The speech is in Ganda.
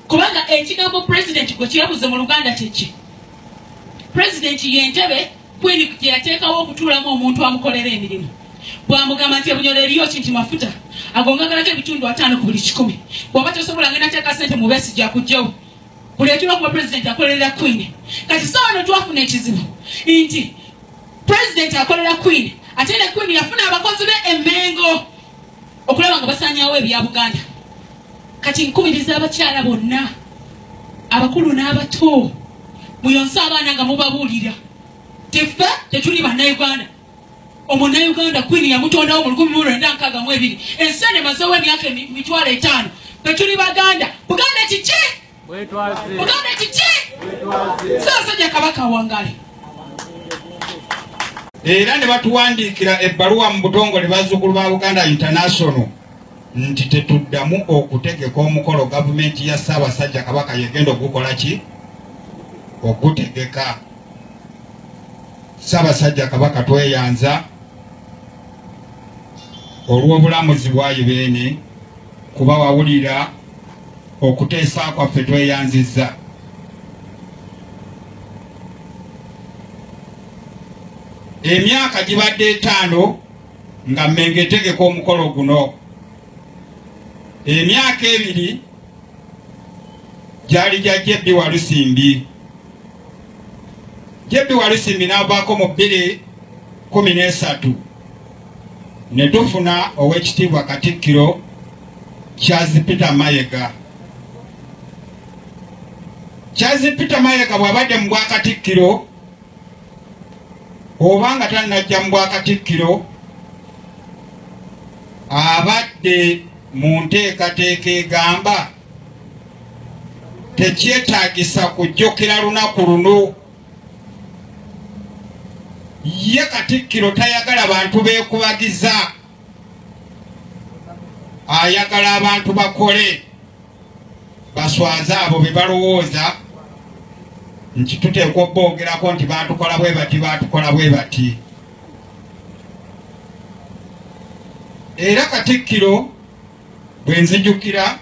kubanga ekigambo president gwe kirabuze mu Luganda kyeki. President y'entebe Queen gye yateekawo okutuulamu omuntu amukolera emirimu. Bw'amugamba nti Bunyoro eriyo kinti mafuta agongagalako ebitundu 5 ku buli 100. Bw'aba tosobola ngenda teeka ssente mu Besigye akugyawo. Buli ekirwa kuba president akolerera Queen. Kati sawa twafuna ekizibu nti president akolera Queen ate ne Queen yafuna abakozi be Emmengo okulaba nga basanyawo ebya Buganda. Kati nkubiriza abakyala bonna abakulu n'abato muyonsa abaana nga mubabuulira teffe tetuli bannayuganda. Omunnayuganda Queen yamutondawo mu 1962 ensene mazewo emyaka 5 tetuli baganda. Buganda kiki? Buganda kiki? Ssaasajja Kabaka Wangale. Era ne batuwandiikira ebbaluwa mu butongole bazzukulu ba Buganda International nti tetuddamu okutegeka omukolo gavumenti ya Ssaabasajja Kabaka yegenda ogukola ki? Ogutegeka. Ssaabasajja Kabaka tweyanza olw'obulamuzi bwa Ibeene kuba wawulira okuteesa kwaffe tweyanzizza. Emyaka gibadde 5 nga Mmengo etegeka omukolo guno. Emyaka 2 gyali gya Jebbi Walusimbi. Jebbi Walusimbi n'avaako mu 2013 ne tufuna ow'ekitiibwa Katikkiro Charles Peter Mayiga. Charles Peter Mayiga bw'abadde mu Bwakatikkiro obanga tannajja mu Bwakatikkiro abadde mu nteekateeka egamba tekyetaagisa kujjukira lunaku luno. Ye Katikkiro tayagala bantu beekubagiza, ayagala abantu bakole baswaze abo be balowooza nti tuteekwa obboogerako nti baatukola bwe bati baatukola bwe bati. Era Katikkiro bwe nzijukira